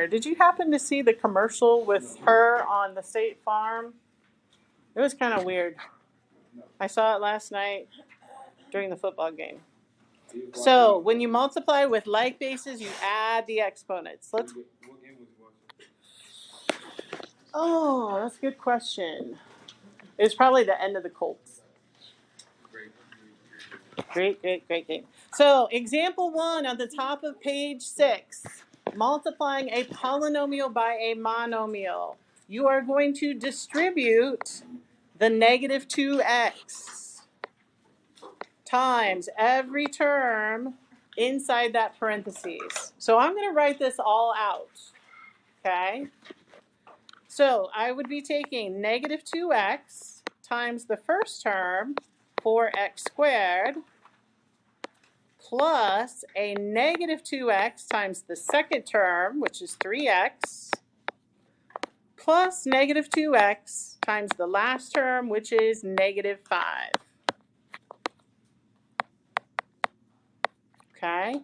Did you happen to see the commercial with her on the State Farm? It was kind of weird. I saw it last night during the football game. So when you multiply with like bases, you add the exponents. Oh, that's a good question. It was probably the end of the Colts. Great game. So example 1 on the top of page 6, multiplying a polynomial by a monomial. You are going to distribute the negative 2x times every term inside that parentheses. So I'm going to write this all out, okay? So I would be taking negative 2x times the first term, 4x squared, plus a negative 2x times the second term, which is 3x, plus negative 2x times the last term, which is negative 5. Okay?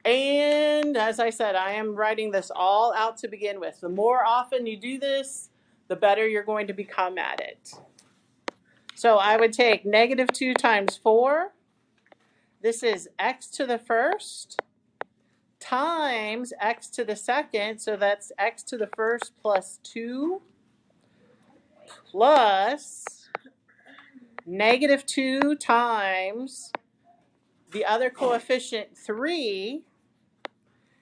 And as I said, I am writing this all out to begin with. The more often you do this, the better you're going to become at it. So I would take negative 2 times 4. This is x to the first times x to the second. So that's x to the first plus 2 plus negative 2 times the other coefficient 3.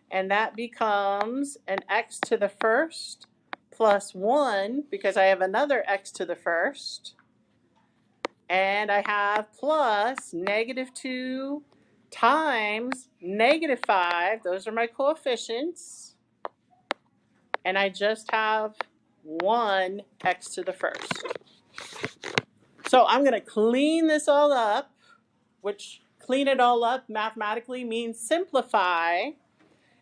And that becomes an x to the first plus 1, because I have another x to the first. And I have plus negative 2 times negative 5. Those are my coefficients. And I just have 1 x to the first. So I'm going to clean this all up, which clean it all up mathematically means simplify,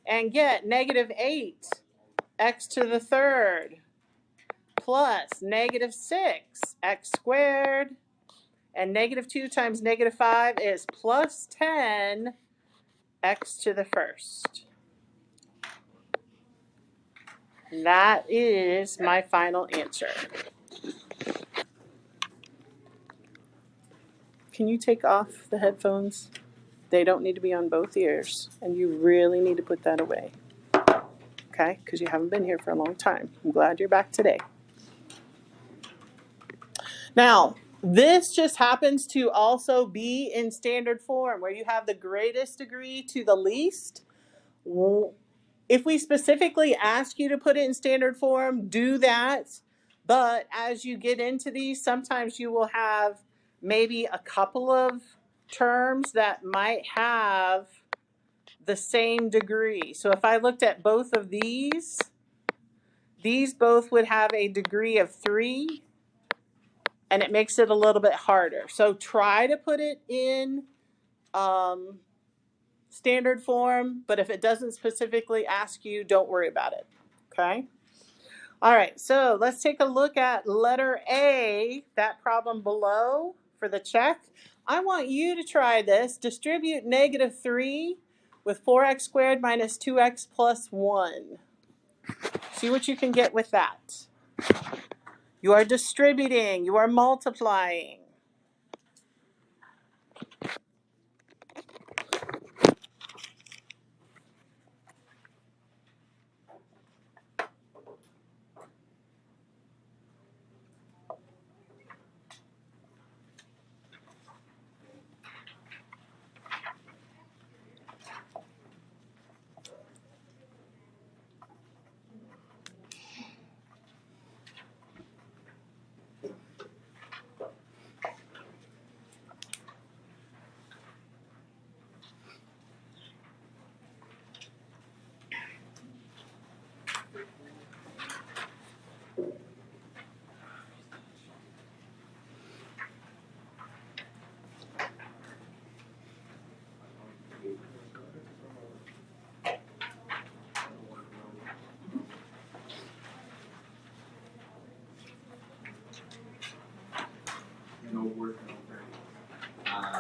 and get negative 8 x to the third plus negative 6 x squared, and negative 2 times negative 5 is plus 10 x to the first. That is my final answer. Can you take off the headphones? They don't need to be on both ears, and you really need to put that away. Okay? Because you haven't been here for a long time. I'm glad you're back today. Now, this just happens to also be in standard form, where you have the greatest degree to the least. If we specifically ask you to put it in standard form, do that. But as you get into these, sometimes you will have maybe a couple of terms that might have the same degree. So if I looked at both of these both would have a degree of 3, and it makes it a little bit harder. So try to put it in standard form, but if it doesn't specifically ask you, don't worry about it, okay? All right, so let's take a look at letter A, that problem below for the check. I want you to try this. Distribute negative 3 with 4x squared minus 2x plus 1. See what you can get with that. You are distributing, you are multiplying.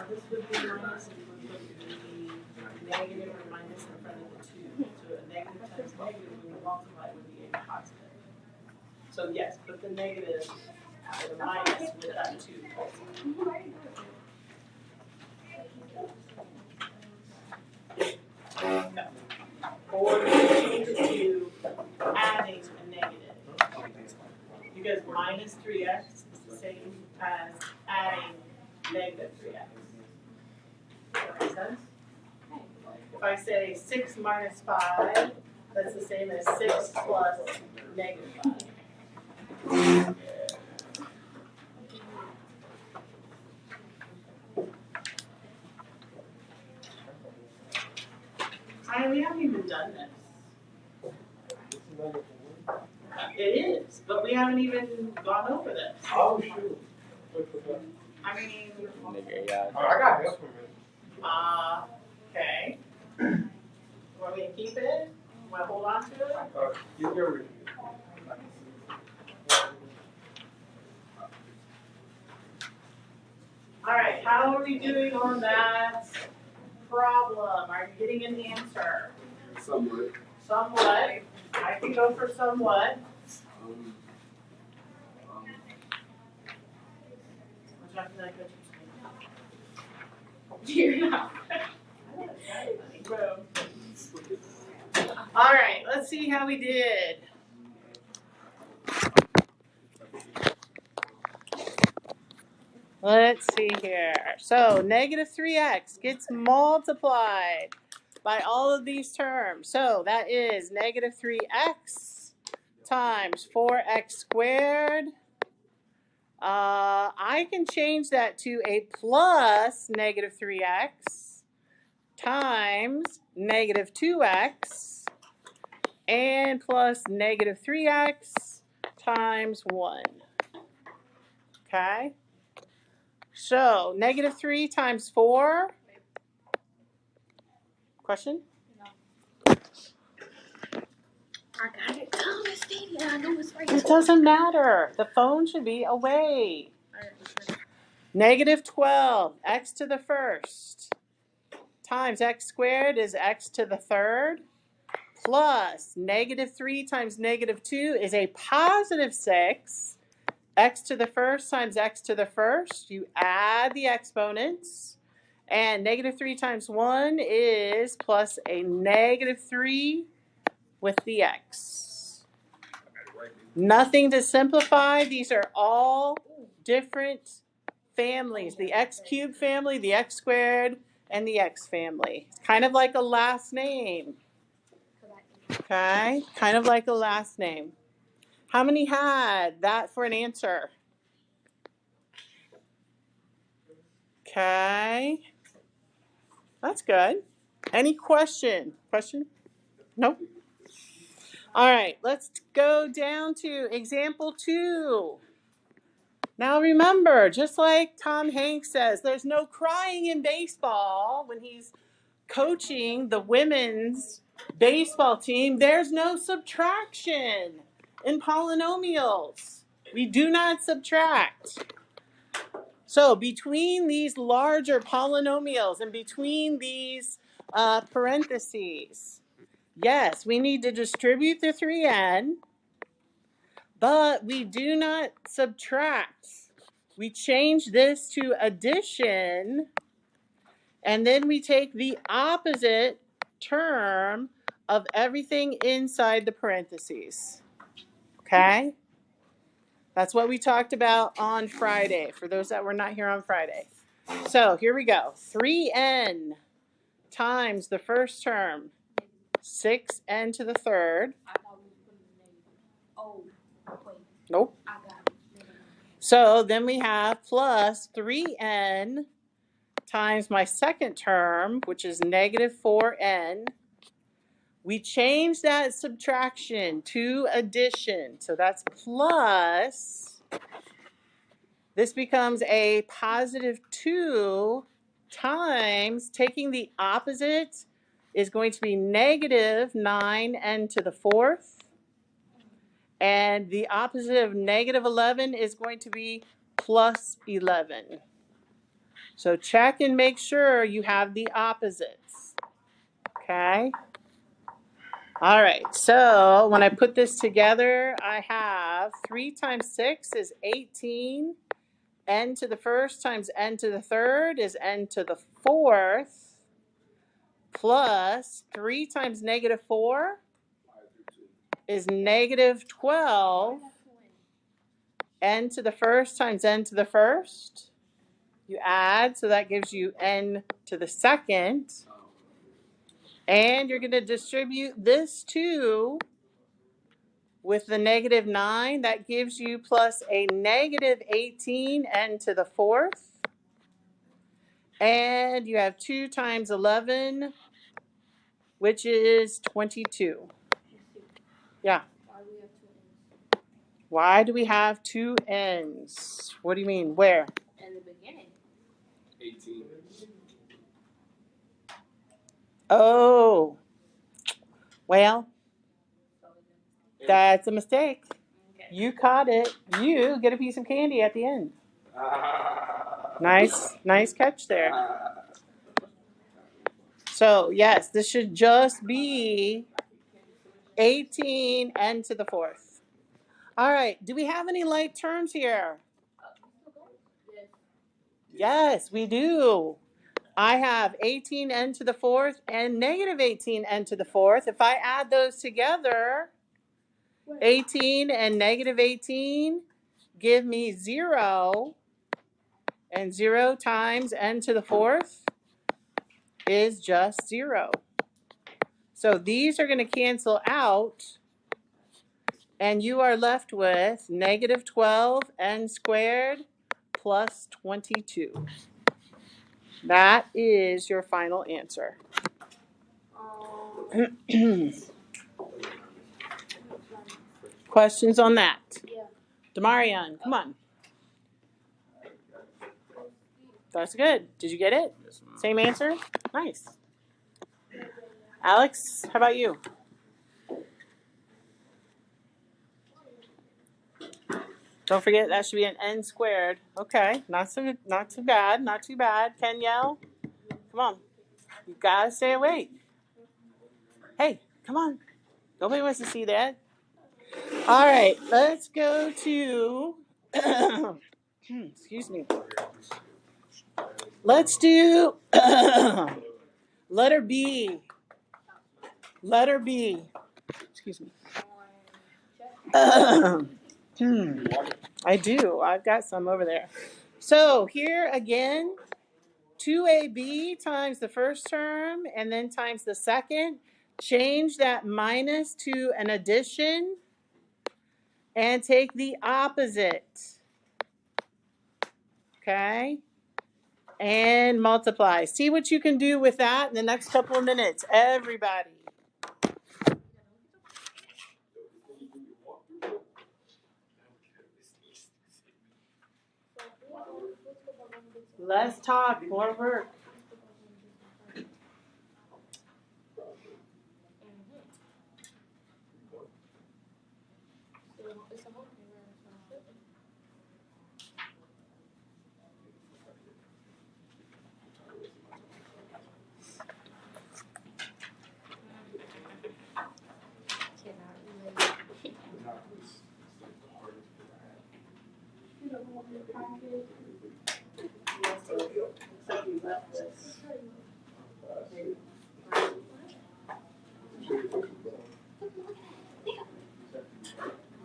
This would be minus, and you would put the negative or minus in front of the 2. So a negative times negative multiply with the positive. So yes, put the negative or the minus with that 2. No. Or change it to adding a negative. Because minus 3x is the same as adding negative 3x. Does that make sense? If I say 6 minus 5, that's the same as 6 plus negative 5. We haven't even done this. It is, but we haven't even gone over this. Oh, shoot. I mean, I got this one. Okay. Want me to keep it? Want to hold on to it? You go with All right, how are we doing on that problem? Are you getting an answer? Somewhat. Somewhat. I can go for somewhat. You're not. All right, let's see how we did. Let's see here. So negative 3x gets multiplied by all of these terms. So that is negative 3x times 4x squared. I can change that to a plus negative 3x times negative 2x and plus negative 3x times 1. Okay? So, negative 3 times 4. Question? I got it. Oh, it's steady. I know it's right. It doesn't matter. The phone should be away. Negative 12, x to the first, times x squared is x to the third, plus negative 3 times negative 2 is a positive 6. X to the first times x to the first. You add the exponents. And negative 3 times 1 is plus a negative 3 with the x. Nothing to simplify. These are all different families. The x cubed family, the x squared, and the x family. It's kind of like a last name. Okay? Kind of like a last name. How many had that for an answer? Okay. That's good. Any question? Question? Nope. All right, let's go down to example 2. Now remember, just like Tom Hanks says, there's no crying in baseball when he's coaching the women's baseball team. There's no subtraction in polynomials. We do not subtract. So between these larger polynomials and between these parentheses, yes, we need to distribute the 3n, but we do not subtract. We change this to addition, and then we take the opposite term of everything inside the parentheses. Okay? That's what we talked about on Friday, for those that were not here on Friday. So here we go. 3n times the first term, 6n to the third. Nope. So then we have plus 3n times my second term, which is negative 4n. We change that subtraction to addition. So that's plus. This becomes a positive 2 times, taking the opposite is going to be negative 9n to the fourth. And the opposite of negative 11 is going to be plus 11. So check and make sure you have the opposites. Okay? All right, so when I put this together, I have 3 times 6 is 18. N to the first times n to the third is n to the fourth, plus 3 times negative 4 is negative 12. N to the first times n to the first. You add, so that gives you n to the second. And you're going to distribute this 2 with the negative 9. That gives you plus a negative 18 n to the fourth. And you have 2 times 11, which is 22. Yeah. Why do we have 2 n's? What do you mean? Where? In the beginning. 18. Oh. Well, that's a mistake. You caught it. You get a piece of candy at the end. Nice catch there. So, yes, this should just be 18 n to the fourth. All right. Do we have any like terms here? Yes, we do. I have 18 n to the fourth and negative 18 n to the fourth. If I add those together, 18 and negative 18 give me 0. And 0 times n to the fourth is just 0. So these are going to cancel out. And you are left with negative 12 n squared plus 22. That is your final answer. Questions on that? Yeah. Damarian, come on. That's good. Did you get it? Same answer? Nice. Alex, how about you? Don't forget that should be an n squared. Okay, not too bad, not too bad. Kenyelle, come on. You gotta stay awake. Hey, come on. Nobody wants to see that. All right, let's go to excuse me. Let's do letter B. Letter B. Excuse me. I do. I've got some over there. So here again, 2ab times the first term and then times the second. Change that minus to an addition and take the opposite. Okay? And multiply. See what you can do with that in the next couple of minutes. Everybody. Less talk, more work.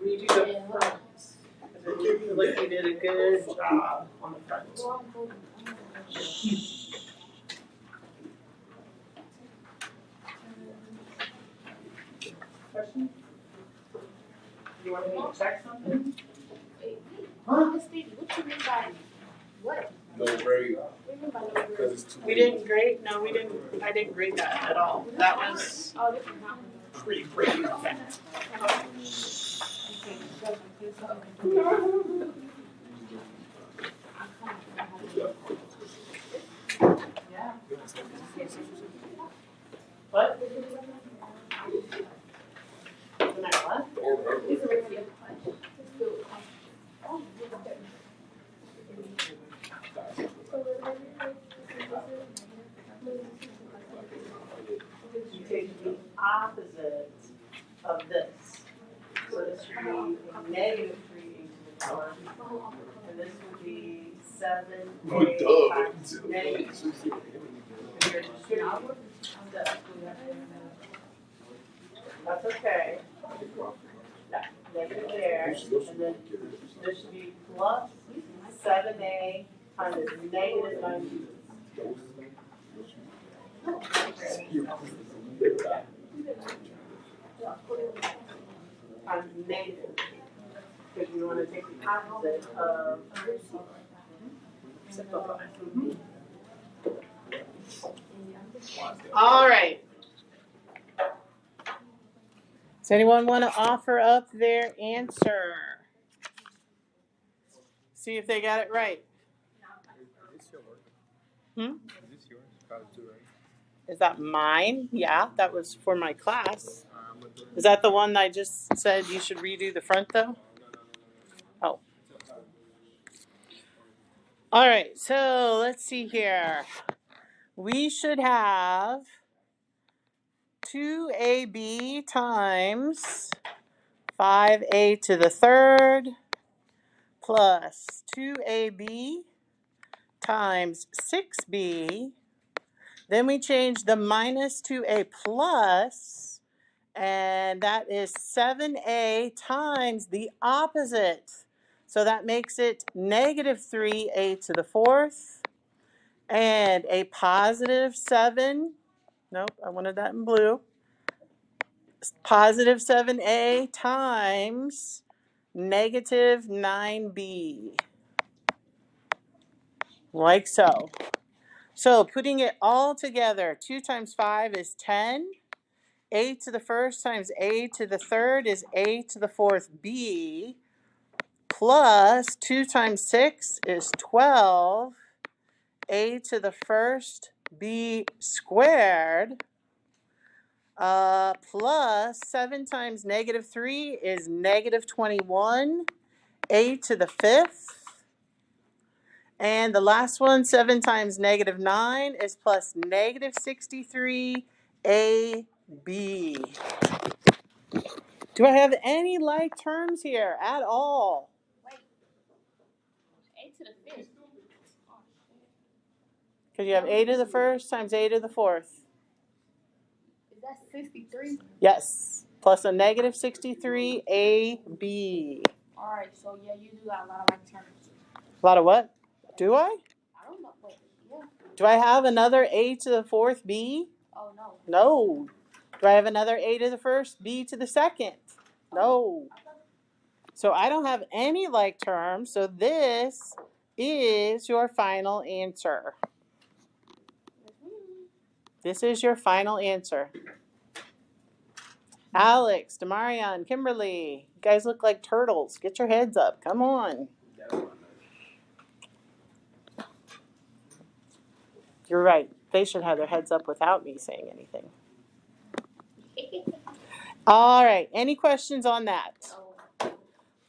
Redo the front. I feel like you did a good job on the front. Question? You want me to check something? Miss Stevie, what you mean by what? No grade. What do you mean by no grade? Because it's too We didn't grade? No, we didn't. I didn't grade that at all. That was Oh, this is not. pre-grade. Okay. Yeah. What? What? It's a review. You take the opposite of this. So this should be a negative 3a to the 4th. And this would be 7a times negative. If you're distributing this, that's okay. No, negative there. And then this should be plus 7a times negative 9b. Times negative. Because you want to take the opposite of simplify. All right. Does anyone want to offer up their answer? See if they got it right. Hmm? Is this yours? Probably too, right? Is that mine? Yeah, that was for my class. Is that the one I just said you should redo the front though? Oh. All right, so let's see here. We should have 2ab times 5a to the third plus 2ab times 6b. Then we change the minus to a plus, and that is 7a times the opposite. So that makes it negative 3a to the fourth, and a positive 7. Nope, I wanted that in blue. Positive 7a times negative 9b. Like so. So putting it all together, 2 times 5 is 10. A to the first times a to the third is a to the fourth b. Plus 2 times 6 is 12. A to the first b squared. Plus 7 times negative 3 is negative 21. A to the fifth. And the last one, 7 times negative 9 is plus negative 63 AB. Do I have any like terms here at all? Wait. A to the fifth. Because you have a to the first times a to the fourth. Is that 63? Yes. Plus a negative 63 AB. Alright, so yeah, you do got a lot of like terms. A lot of what? Do I? I don't know. Wait, yeah. Do I have another a to the fourth B? Oh, no. No. Do I have another a to the first, b to the second? No. So I don't have any like terms, so this is your final answer. This is your final answer. Alex, Demarion, Kimberly, you guys look like turtles. Get your heads up. Come on. You're right. They should have their heads up without me saying anything. All right. Any questions on that?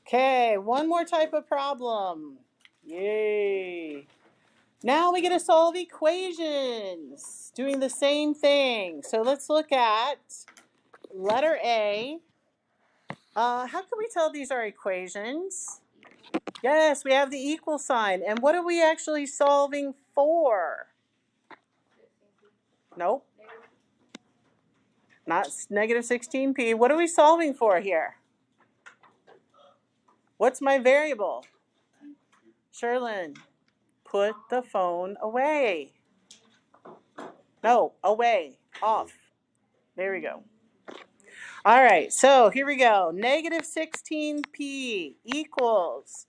Okay. One more type of problem. Yay. Now we get to solve equations. Doing the same thing. So let's look at letter A. How can we tell these are equations? Yes, we have the equal sign. And what are we actually solving for? Nope. Not negative 16p. What are we solving for here? What's my variable? Sherlyn, put the phone away. No, away, off. There we go. All right, so here we go. Negative 16p equals,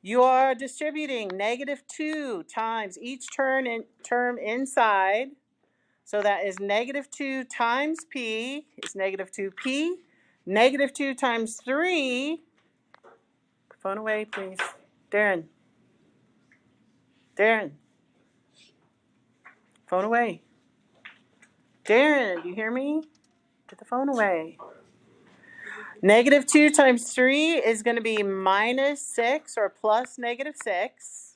you are distributing negative 2 times each term inside. So that is negative 2 times p is negative 2p. Negative 2 times 3. Phone away, please. Darren. Darren. Phone away. Darren, do you hear me? Get the phone away. Negative 2 times 3 is going to be minus 6 or plus negative 6.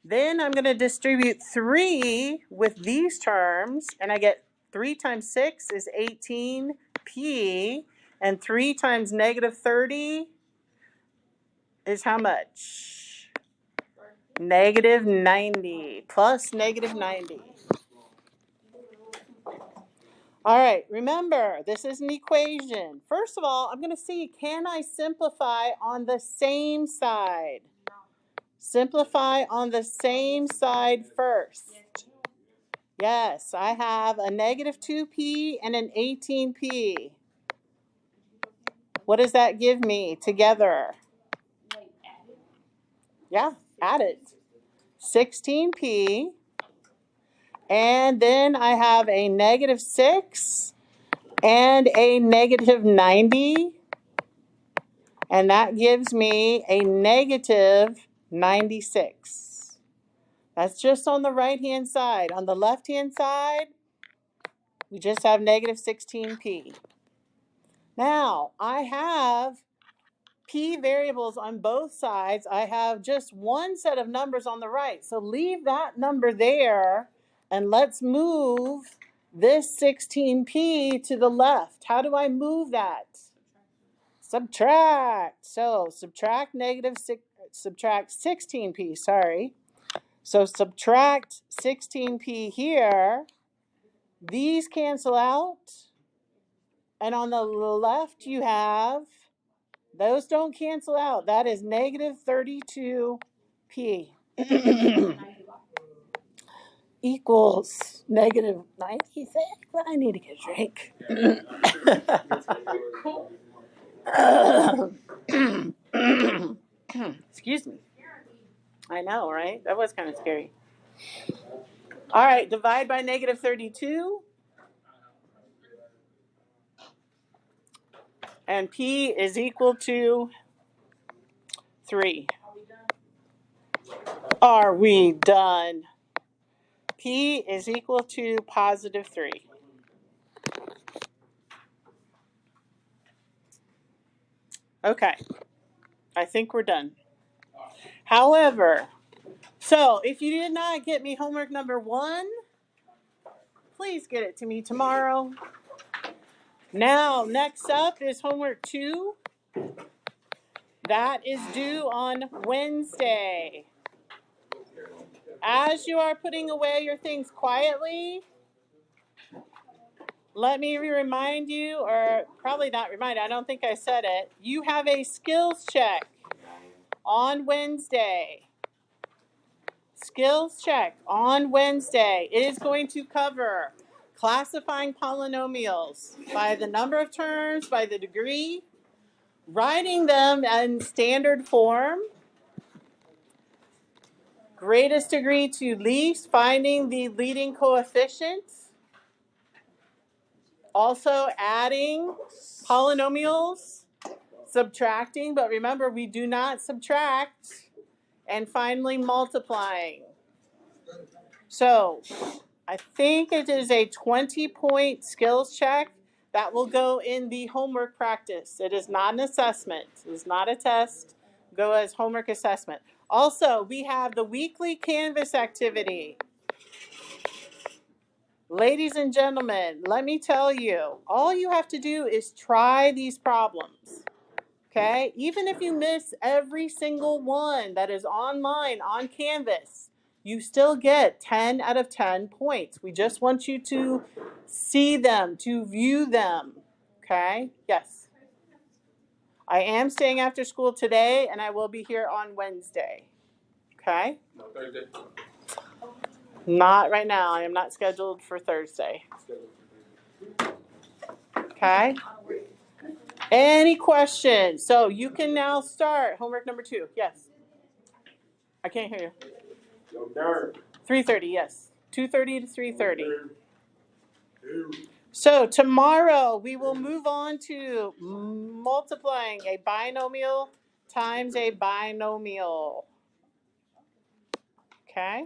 Then I'm going to distribute 3 with these terms, and I get 3 times 6 is 18p. And 3 times negative 30 is how much? Negative 90 plus negative 90. All right, remember, this is an equation. First of all, I'm going to see, can I simplify on the same side? Simplify on the same side first. Yes, I have a negative 2p and an 18p. What does that give me together? Yeah, add it. 16p. And then I have a negative 6 and a negative 90. And that gives me a negative 96. That's just on the right-hand side. On the left-hand side, we just have negative 16p. Now, I have p variables on both sides. I have just one set of numbers on the right. So leave that number there, and let's move this 16p to the left. How do I move that? Subtract. So subtract 16p, sorry. So subtract 16p here. These cancel out. And on the left you have, those don't cancel out. That is negative 32p. Equals negative 96. I need to get a drink. Excuse me. I know, right? That was kind of scary. All right, divide by negative 32. And p is equal to 3. Are we done? P is equal to positive 3. Okay, I think we're done. However, so if you did not get me homework number 1, please get it to me tomorrow. Now, next up is homework 2. That is due on Wednesday. As you are putting away your things quietly, let me remind you, or probably not remind, I don't think I said it. You have a skills check on Wednesday. Skills check on Wednesday. It is going to cover classifying polynomials by the number of terms, by the degree, writing them in standard form, greatest degree to least, finding the leading coefficients, also adding polynomials, subtracting, but remember we do not subtract, and finally multiplying. So I think it is a 20-point skills check that will go in the homework practice. It is not an assessment. It is not a test. Go as homework assessment. Also, we have the weekly Canvas activity. Ladies and gentlemen, let me tell you, all you have to do is try these problems. Okay? Even if you miss every single one that is online on Canvas, you still get 10 out of 10 points. We just want you to see them, to view them. Okay? Yes. I am staying after school today, and I will be here on Wednesday. Okay? No, Thursday. Not right now. I am not scheduled for Thursday. Okay? Any questions? So you can now start homework number 2. Yes. I can't hear you. 3:30, yes. 2:30 to 3:30. So tomorrow we will move on to multiplying a binomial times a binomial. Okay?